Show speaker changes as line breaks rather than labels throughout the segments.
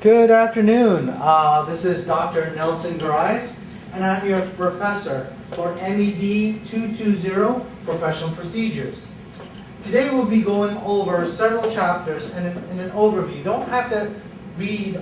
Good afternoon. This is Dr. Nelson Garais, and I'm your professor for MED220 Professional Procedures. Today we'll be going over several chapters and in an overview. You don't have to read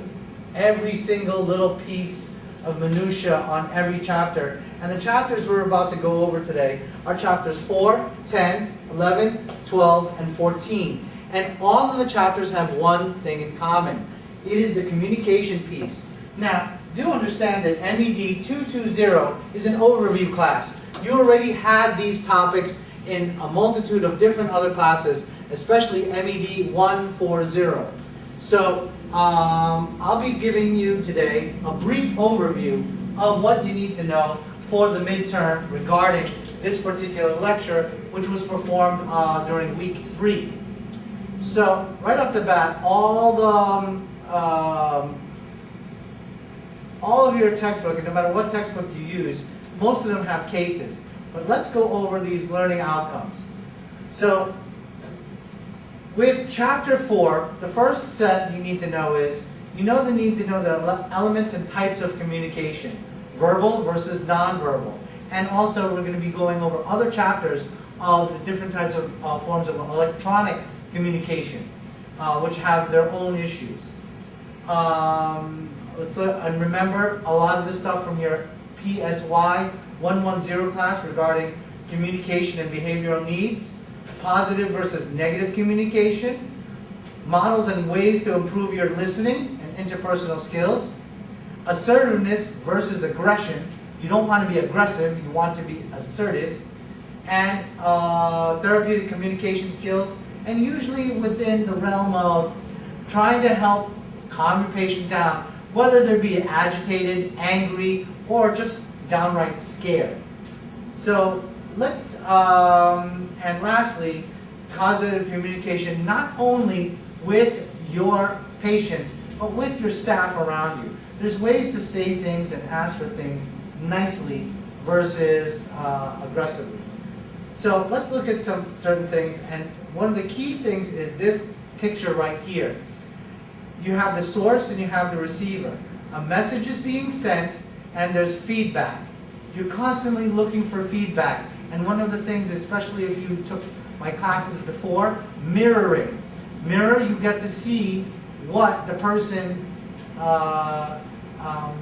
every single little piece of minutia on every chapter. And the chapters we're about to go over today are chapters 4, 10, 11, 12, and 14. And all of the chapters have one thing in common. It is the communication piece. Now, do understand that MED220 is an overview class. You already had these topics in a multitude of different other classes, especially MED140. So, I'll be giving you today a brief overview of what you need to know for the midterm regarding this particular lecture, which was performed during week 3. So, right off the bat, all of your textbook, and no matter what textbook you use, most of them have cases. But let's go over these learning outcomes. So, with chapter 4, the first set you need to know is, you need to know the elements and types of communication, verbal versus nonverbal. And also we're going to be going over other chapters of the different types of forms of electronic communication, which have their own issues. And remember a lot of this stuff from your PSY 110 class regarding communication and behavioral needs, positive versus negative communication, models and ways to improve your listening and interpersonal skills, assertiveness versus aggression. You don't want to be aggressive, you want to be assertive, and therapeutic communication skills, and usually within the realm of trying to help calm your patient down, whether they be agitated, angry, or just downright scared. So let's, and lastly, positive communication, not only with your patients, but with your staff around you. There's ways to say things and ask for things nicely versus aggressively. So let's look at some certain things, and one of the key things is this picture right here. You have the source and you have the receiver. A message is being sent and there's feedback. You're constantly looking for feedback. And one of the things, especially if you took my classes before, mirroring. Mirror, you get to see what the person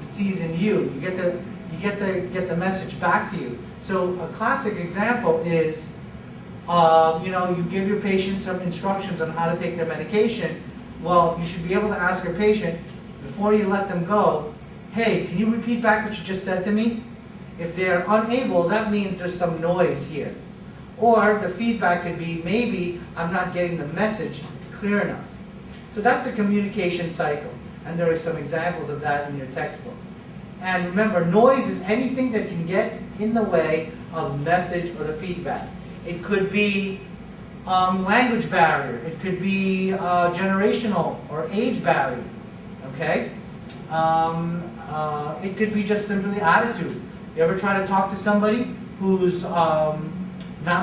sees in you. You get to get the message back to you. So a classic example is, you give your patient some instructions on how to take their medication. Well, you should be able to ask your patient, before you let them go, hey, can you repeat back what you just said to me? If they're unable, that means there's some noise here. Or the feedback could be, maybe I'm not getting the message clear enough. So that's the communication cycle. And there are some examples of that in your textbook. And remember, noise is anything that can get in the way of message or the feedback. It could be language barrier. It could be generational or age barrier. Okay? It could be just simply attitude. You ever try to talk to somebody who's not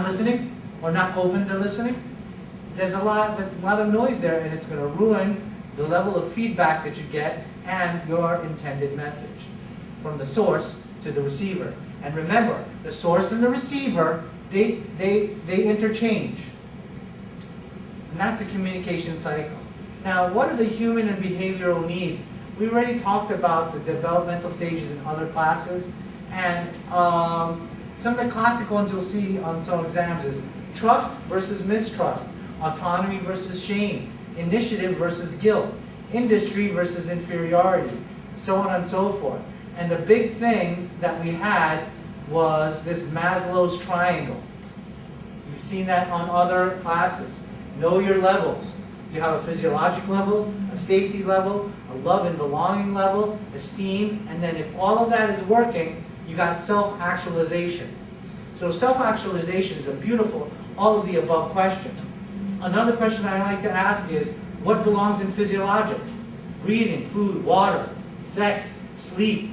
listening or not open to listening? There's a lot of noise there, and it's going to ruin the level of feedback that you get and your intended message from the source to the receiver. And remember, the source and the receiver, they interchange. And that's the communication cycle. Now, what are the human and behavioral needs? We already talked about the developmental stages in other classes. And some of the classic ones you'll see on some exams is trust versus mistrust, autonomy versus shame, initiative versus guilt, industry versus inferiority, so on and so forth. And the big thing that we had was this Maslow's triangle. You've seen that on other classes. Know your levels. You have a physiologic level, a safety level, a love and belonging level, esteem, and then if all of that is working, you got self-actualization. So self-actualization is a beautiful, all of the above question. Another question I like to ask is, what belongs in physiologic? Breathing, food, water, sex, sleep.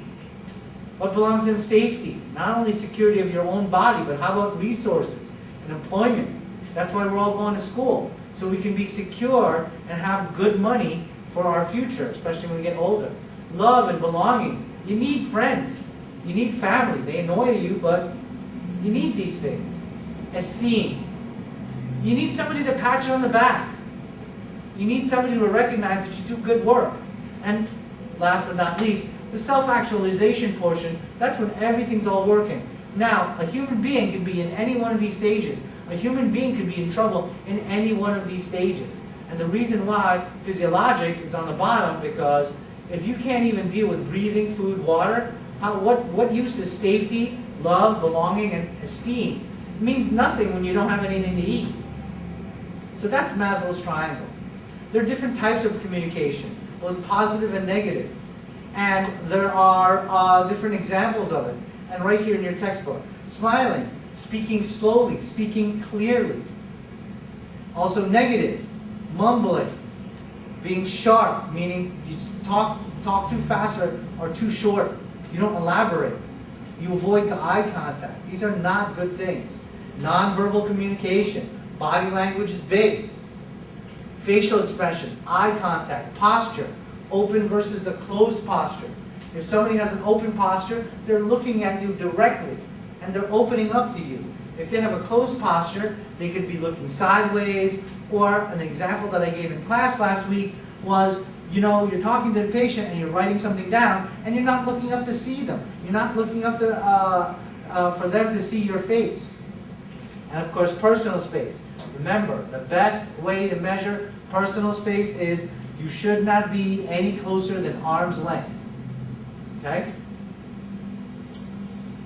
What belongs in safety? Not only security of your own body, but how about resources and employment? That's why we're all going to school, so we can be secure and have good money for our future, especially when we get older. Love and belonging. You need friends. You need family. They annoy you, but you need these things. Esteem. You need somebody to pat you on the back. You need somebody to recognize that you do good work. And last but not least, the self-actualization portion, that's when everything's all working. Now, a human being can be in any one of these stages. A human being could be in trouble in any one of these stages. And the reason why physiologic is on the bottom, because if you can't even deal with breathing, food, water, what use is safety, love, belonging, and esteem? It means nothing when you don't have anything to eat. So that's Maslow's triangle. There are different types of communication, both positive and negative. And there are different examples of it. And right here in your textbook, smiling, speaking slowly, speaking clearly. Also negative, mumbling, being sharp, meaning you talk too fast or too short. You don't elaborate. You avoid the eye contact. These are not good things. Nonverbal communication. Body language is big. Facial expression, eye contact, posture. Open versus the closed posture. If somebody has an open posture, they're looking at you directly and they're opening up to you. If they have a closed posture, they could be looking sideways, or an example that I gave in class last week was, you're talking to the patient and you're writing something down and you're not looking up to see them. You're not looking up for them to see your face. And of course, personal space. Remember, the best way to measure personal space is you should not be any closer than arm's length. Okay?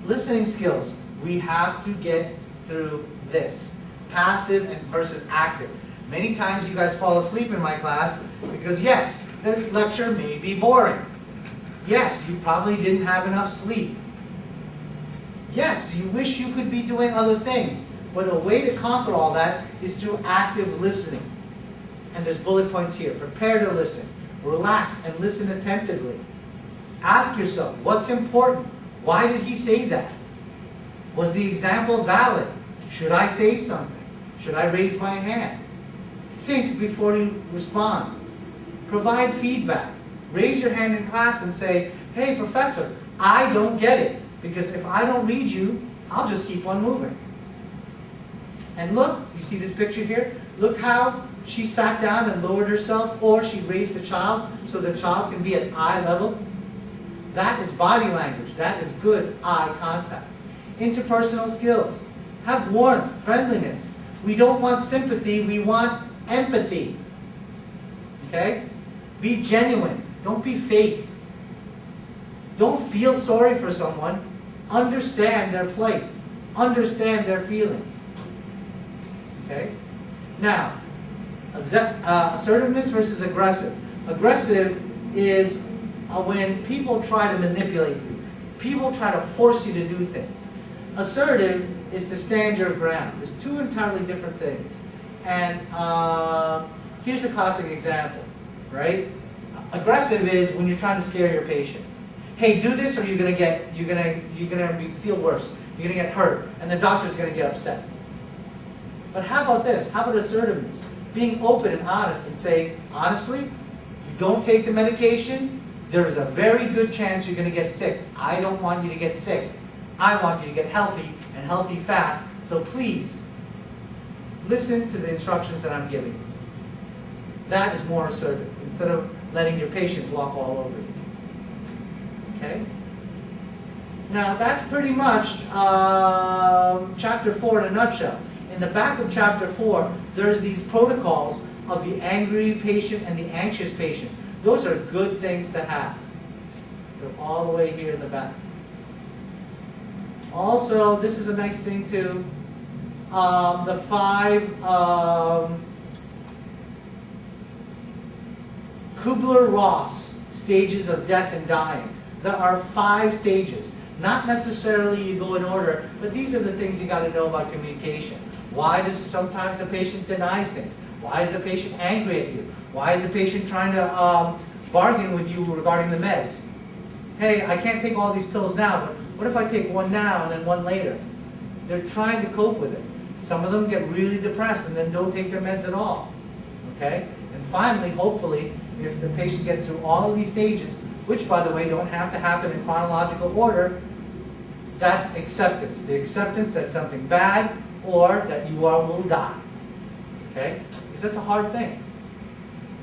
Listening skills. We have to get through this. Passive and versus active. Many times you guys fall asleep in my class because yes, the lecture may be boring. Yes, you probably didn't have enough sleep. Yes, you wish you could be doing other things. But a way to conquer all that is through active listening. And there's bullet points here. Prepare to listen. Relax and listen attentively. Ask yourself, what's important? Why did he say that? Was the example valid? Should I say something? Should I raise my hand? Think before you respond. Provide feedback. Raise your hand in class and say, hey, professor, I don't get it. Because if I don't read you, I'll just keep on moving. And look, you see this picture here? Look how she sat down and lowered herself, or she raised the child so the child can be at eye level. That is body language. That is good eye contact. Interpersonal skills. Have warmth, friendliness. We don't want sympathy, we want empathy. Okay? Be genuine. Don't be fake. Don't feel sorry for someone. Understand their plight. Understand their feelings. Okay? Now, assertiveness versus aggressive. Aggressive is when people try to manipulate you. People try to force you to do things. Assertive is to stand your ground. There's two entirely different things. And here's a classic example, right? Aggressive is when you're trying to scare your patient. Hey, do this, or you're gonna feel worse. You're gonna get hurt, and the doctor's gonna get upset. But how about this? How about assertiveness? Being open and honest and saying, honestly, you don't take the medication, there's a very good chance you're going to get sick. I don't want you to get sick. I want you to get healthy, and healthy fast. So please, listen to the instructions that I'm giving you. That is more assertive, instead of letting your patient walk all over you. Okay? Now, that's pretty much Chapter 4 in a nutshell. In the back of Chapter 4, there's these protocols of the angry patient and the anxious patient. Those are good things to have. They're all the way here in the back. Also, this is a nice thing too. The 5 Kubler-Ross stages of death and dying. There are 5 stages. Not necessarily you go in order, but these are the things you got to know about communication. Why does sometimes the patient denies things? Why is the patient angry at you? Why is the patient trying to bargain with you regarding the meds? Hey, I can't take all these pills now, but what if I take one now and then one later? They're trying to cope with it. Some of them get really depressed and then don't take their meds at all. Okay? And finally, hopefully, if the patient gets through all of these stages, which by the way don't have to happen in chronological order, that's acceptance. The acceptance that something bad or that you will die. Okay? Because that's a hard thing.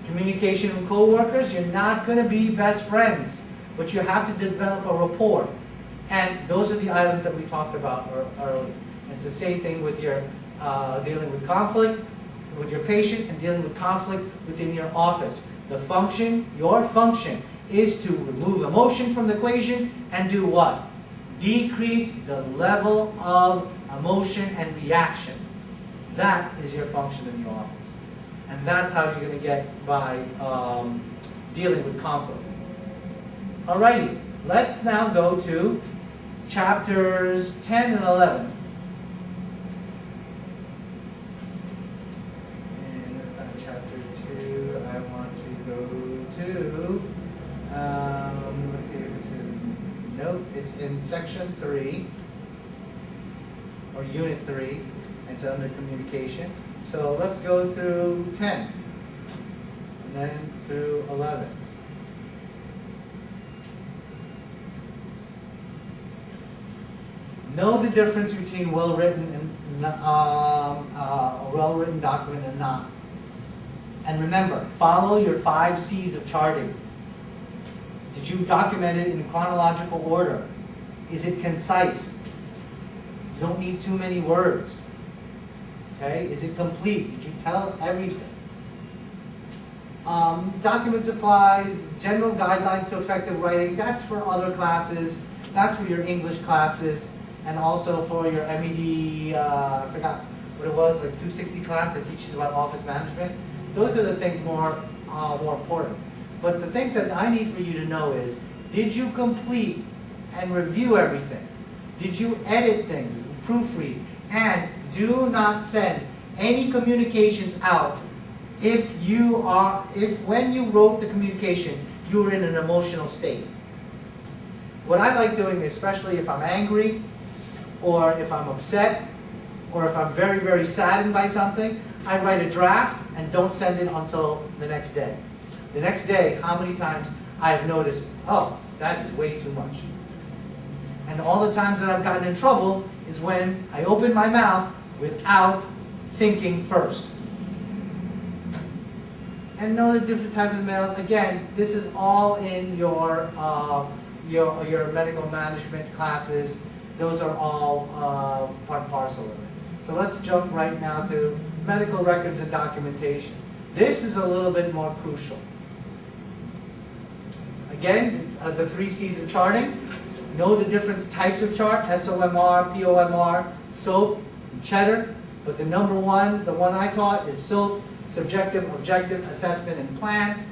Communication with coworkers, you're not going to be best friends, but you have to develop a rapport. And those are the items that we talked about earlier. It's the same thing with your dealing with conflict with your patient and dealing with conflict within your office. The function, your function, is to remove emotion from the equation and do what? Decrease the level of emotion and reaction. That is your function in your office. And that's how you're going to get by dealing with conflict. Alrighty, let's now go to chapters 10 and 11. And that's not chapter 2. I want to go to, let's see if it's in, nope, it's in section 3, or unit 3. It's under communication. So let's go through 10, and then through 11. Know the difference between well-written and a well-written document and not. And remember, follow your 5 C's of charting. Did you document it in chronological order? Is it concise? You don't need too many words. Okay? Is it complete? Did you tell everything? Document supplies, general guidelines to effective writing, that's for other classes. That's for your English classes. And also for your MED, I forgot what it was, like 260 class that teaches about office management. Those are the things more important. But the things that I need for you to know is, did you complete and review everything? Did you edit things, proofread? And do not send any communications out if when you wrote the communication, you were in an emotional state. What I like doing, especially if I'm angry, or if I'm upset, or if I'm very, very saddened by something, I write a draft and don't send it until the next day. The next day, how many times I've noticed, oh, that is way too much. And all the times that I've gotten in trouble is when I open my mouth without thinking first. And know the different types of mails. Again, this is all in your medical management classes. Those are all part and parcel of it. So let's jump right now to medical records and documentation. This is a little bit more crucial. Again, the 3 C's of charting. Know the different types of chart, SOMR, POMR, SOAP, and Cheddar. But the number one, the one I taught, is SOAP, subjective, objective, assessment, and plan.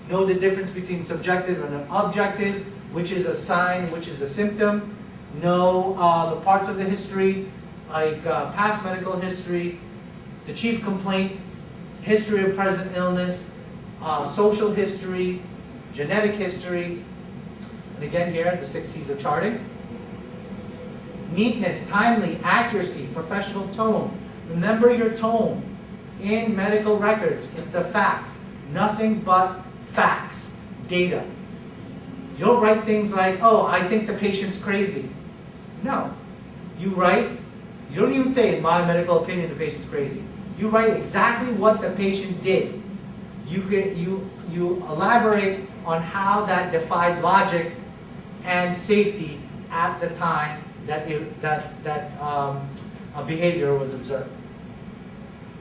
Know the difference between subjective and objective, which is a sign, which is a symptom. Know the parts of the history, like past medical history, the chief complaint, history of present illness, social history, genetic history, and again here, the 6 C's of charting. Neatness, timely, accuracy, professional tone. Remember your tone in medical records. It's the facts. Nothing but facts. Data. You don't write things like, oh, I think the patient's crazy. No. You write, you don't even say, in my medical opinion, the patient's crazy. You write exactly what the patient did. You elaborate on how that defied logic and safety at the time that a behavior was observed.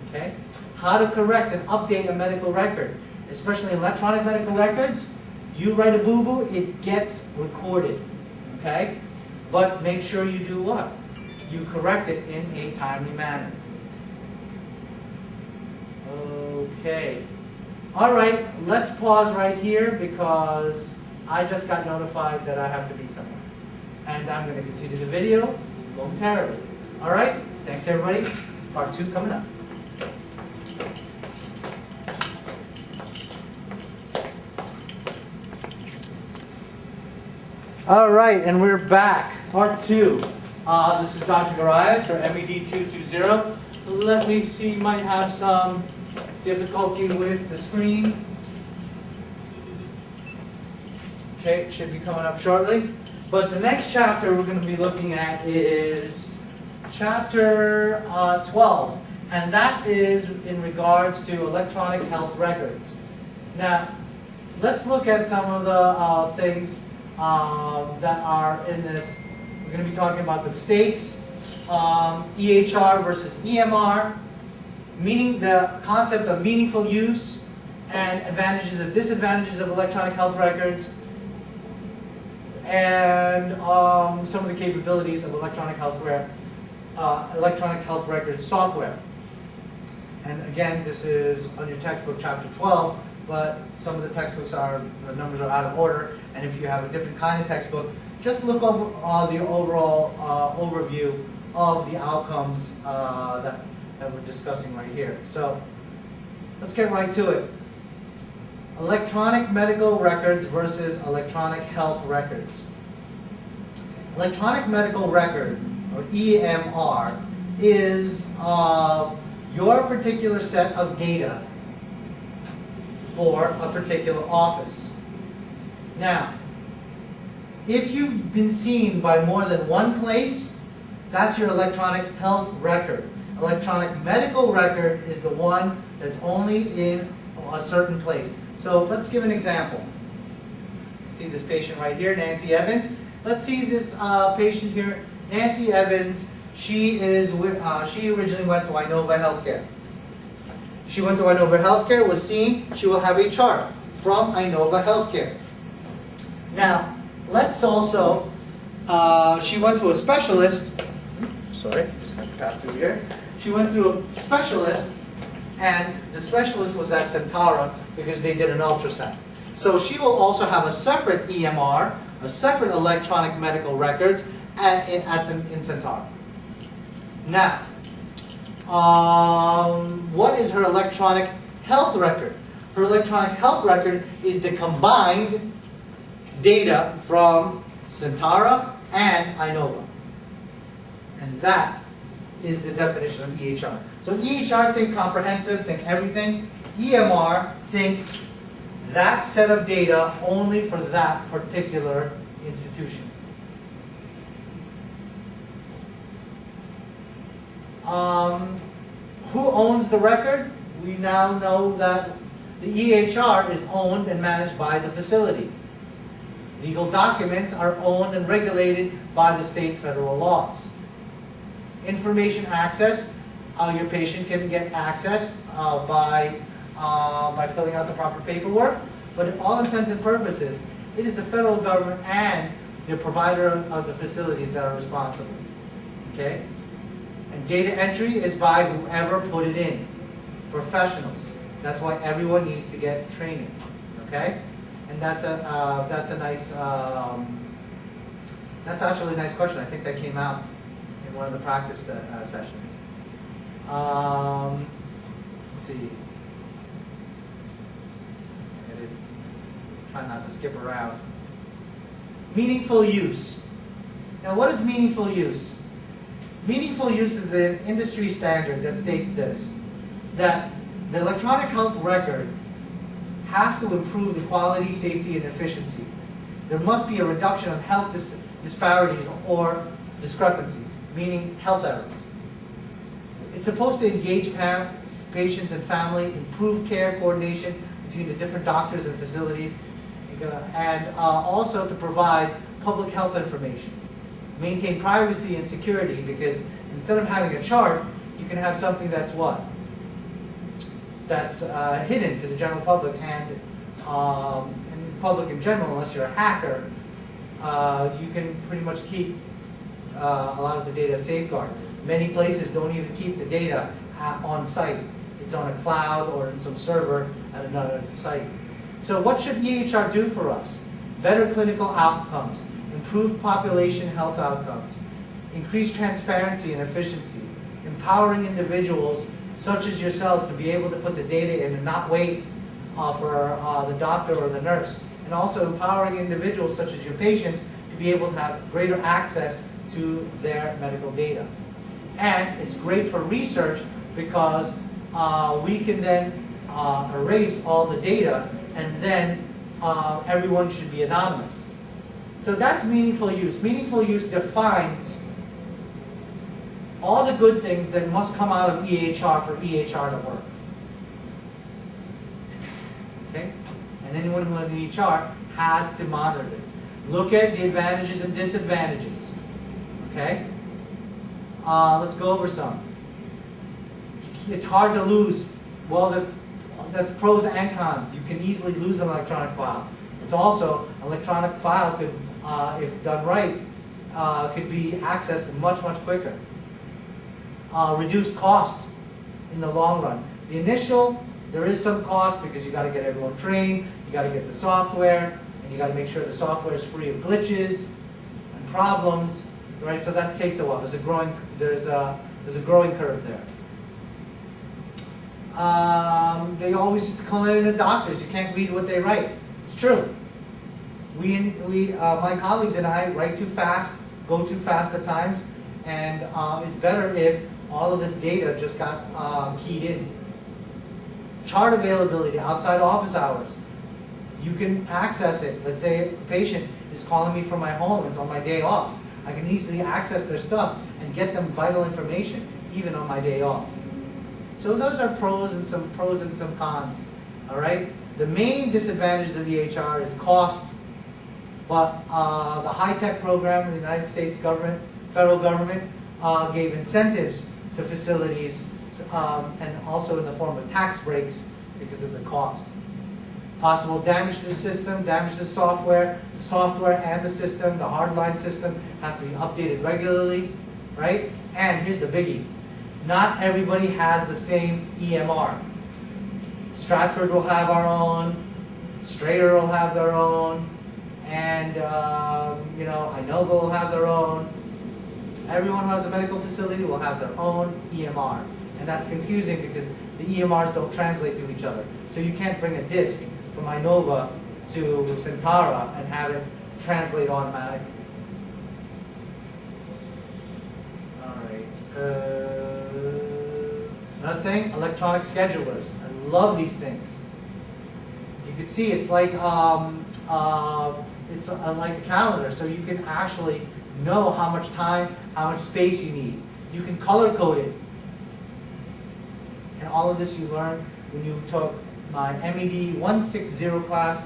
Okay? How to correct and update a medical record, especially electronic medical records. You write a boo-boo, it gets recorded. Okay? But make sure you do what? You correct it in a timely manner. Okay. All right, let's pause right here because I just got notified that I have to be somewhere. And I'm going to continue the video momentarily. All right, thanks everybody. Part 2 coming up. All right, and we're back. Part 2. This is Dr. Garais for MED220. Let me see, might have some difficulty with the screen. Okay, it should be coming up shortly. But the next chapter we're going to be looking at is chapter 12, and that is in regards to electronic health records. Now, let's look at some of the things that are in this. We're going to be talking about the mistakes, EHR versus EMR, meaning the concept of meaningful use, and advantages and disadvantages of electronic health records, and some of the capabilities of electronic health record software. And again, this is on your textbook, chapter 12, but some of the textbooks the numbers are out of order, and if you have a different kind of textbook, just look over the overall overview of the outcomes that we're discussing right here. So let's get right to it. Electronic medical records versus electronic health records. Electronic medical record, or EMR, is your particular set of data for a particular office. Now, if you've been seen by more than one place, that's your electronic health record. Electronic medical record is the one that's only in a certain place. So let's give an example. See this patient right here, Nancy Evans. Let's see this patient here, Nancy Evans. She originally went to Inova Healthcare. She went to Inova Healthcare, was seen. She will have a chart from Inova Healthcare. Now, let's also, she went to a specialist. Sorry, just have to pass through here. She went through a specialist, and the specialist was at Centara because they did an ultrasound. So she will also have a separate EMR, a separate electronic medical records in Centara. Now, what is her electronic health record? Her electronic health record is the combined data from Centara and Inova. And that is the definition of EHR. So EHR, think comprehensive, think everything. EMR, think that set of data only for that particular institution. Who owns the record? We now know that the EHR is owned and managed by the facility. Legal documents are owned and regulated by the state federal laws. Information access, your patient can get access by filling out the proper paperwork, but in all intents and purposes, it is the federal government and the provider of the facilities that are responsible. Okay? And data entry is by whoever put it in. Professionals. That's why everyone needs to get training. Okay? And that's a nice, that's actually a nice question. I think that came out in one of the practice sessions. Let's see. I gotta try not to skip around. Meaningful use. Now, what is meaningful use? Meaningful use is the industry standard that states this, that the electronic health record has to improve the quality, safety, and efficiency. There must be a reduction of health disparities or discrepancies, meaning health errors. It's supposed to engage patients and family, improve care coordination between the different doctors and facilities, and also to provide public health information. Maintain privacy and security, because instead of having a chart, you can have something that's what? That's hidden to the general public and public in general, unless you're a hacker. You can pretty much keep a lot of the data safeguarded. Many places don't even keep the data on site. It's on a cloud or in some server at another site. So what should EHR do for us? Better clinical outcomes, improved population health outcomes, increased transparency and efficiency, empowering individuals such as yourselves to be able to put the data in and not wait for the doctor or the nurse, and also empowering individuals such as your patients to be able to have greater access to their medical data. And it's great for research because we can then erase all the data, and then everyone should be anonymous. So that's meaningful use. Meaningful use defines all the good things that must come out of EHR for EHR to work. Okay? And anyone who has an EHR has to monitor it. Look at the advantages and disadvantages. Okay? Let's go over some. It's hard to lose. Well, that's pros and cons. You can easily lose an electronic file. It's also, an electronic file could, if done right, could be accessed much, much quicker. Reduced cost in the long run. The initial, there is some cost because you got to get everyone trained, you got to get the software, and you got to make sure the software is free of glitches and problems, right? So that takes a while. There's a growing curve there. They always used to come in as doctors. You can't read what they write. It's true. My colleagues and I write too fast, go too fast at times, and it's better if all of this data just got keyed in. Chart availability outside office hours. You can access it. Let's say a patient is calling me from my home. It's on my day off. I can easily access their stuff and get them vital information, even on my day off. So those are pros and some cons. All right. The main disadvantage of EHR is cost. But the high-tech program in the United States government, federal government, gave incentives to facilities, and also in the form of tax breaks because of the cost. Possible damage to the system, damage to the software and the system, the hardline system has to be updated regularly, right? And here's the biggie. Not everybody has the same EMR. Stratford will have our own, Strader will have their own, and Inova will have their own. Everyone who has a medical facility will have their own EMR. And that's confusing because the EMRs don't translate to each other. So you can't bring a disk from Inova to Centara and have it translate automatically. All right. Another thing, electronic schedulers. I love these things. You can see it's like like a calendar, so you can actually know how much time, how much space you need. You can color code it. And all of this you learned when you took my MED220 class,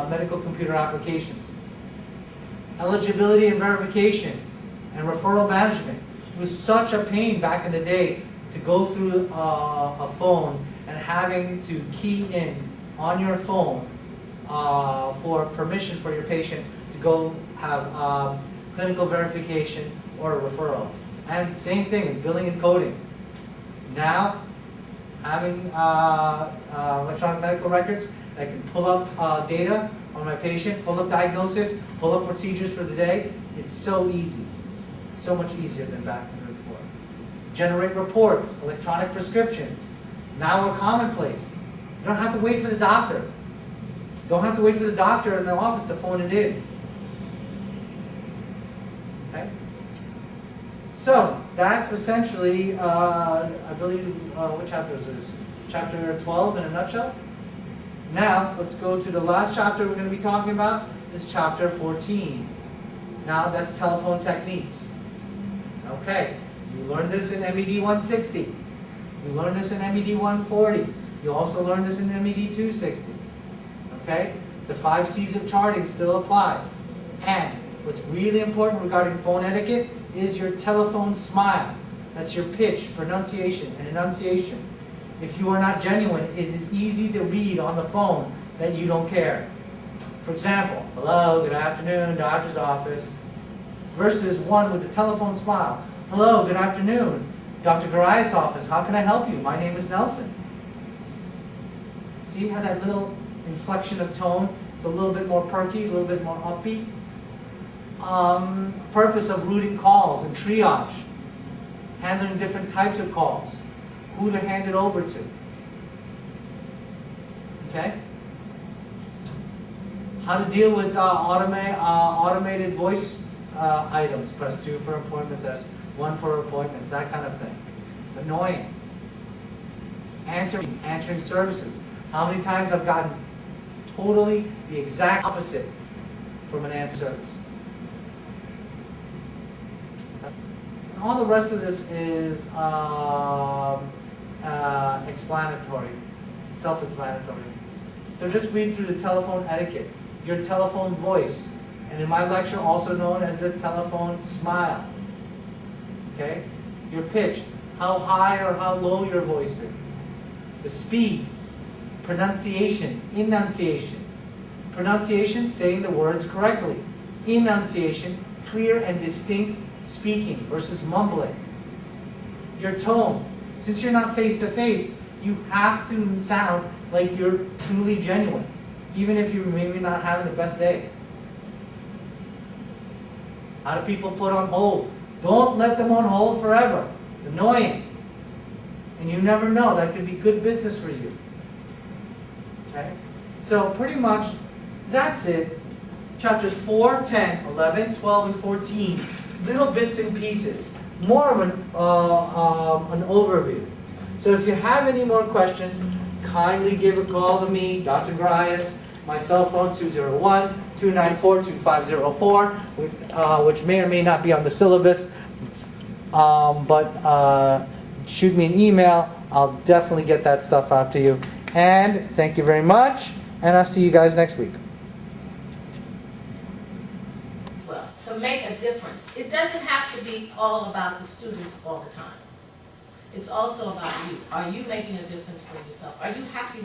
Medical Computer Applications. Eligibility and verification and referral management. It was such a pain back in the day to go through a phone and having to key in on your phone for permission for your patient to go have clinical verification or a referral. And same thing in billing and coding. Now, having electronic medical records, I can pull up data on my patient, pull up diagnosis, pull up procedures for the day. It's so easy. So much easier than back before. Generate reports, electronic prescriptions. Now are commonplace. You don't have to wait for the doctor. You don't have to wait for the doctor in the office to phone it in. Okay? So, that's essentially, I believe, what chapter is this? Chapter 12 in a nutshell. Now, let's go to the last chapter we're going to be talking about, is chapter 14. Now, that's telephone techniques. Okay, you learned this in MED160. You learned this in MED140. You also learned this in MED260. Okay, the 5 C's of charting still apply. And what's really important regarding phone etiquette is your telephone smile. That's your pitch, pronunciation, and enunciation. If you are not genuine, it is easy to read on the phone that you don't care. For example, hello, good afternoon, doctor's office, versus one with the telephone smile. Hello, good afternoon, Dr. Garais' office, how can I help you? My name is Nelson. See how that little inflection of tone, it's a little bit more perky, a little bit more upbeat. Purpose of routing calls and triage, handling different types of calls, who to hand it over to. Okay? How to deal with automated voice items. Press 2 for appointments, press 1 for appointments, that kind of thing. It's annoying. answering services. How many times I've gotten totally the exact opposite from an answer service. And all the rest of this is explanatory, self-explanatory. So just read through the telephone etiquette, your telephone voice, and in my lecture also known as the telephone smile. Okay? Your pitch, how high or how low your voice is. The speed, pronunciation, enunciation. Pronunciation, saying the words correctly. Enunciation, clear and distinct speaking versus mumbling. Your tone. Since you're not face-to-face, you have to sound like you're truly genuine, even if you're maybe not having the best day. How do people put on hold? Don't let them on hold forever. It's annoying. And you never know, that could be good business for you. Okay? So pretty much, that's it. Chapters 4, 10, 11, 12, and 14. Little bits and pieces. More of an overview. So if you have any more questions, kindly give a call to me, Dr. Garais. My cell phone, 201-294-2504, which may or may not be on the syllabus. But shoot me an email. I'll definitely get that stuff out to you. And thank you very much. And I'll see you guys next week.
Well, to make a difference. It doesn't have to be all about the students all the time. It's also about you. Are you making a difference for yourself? Are you happy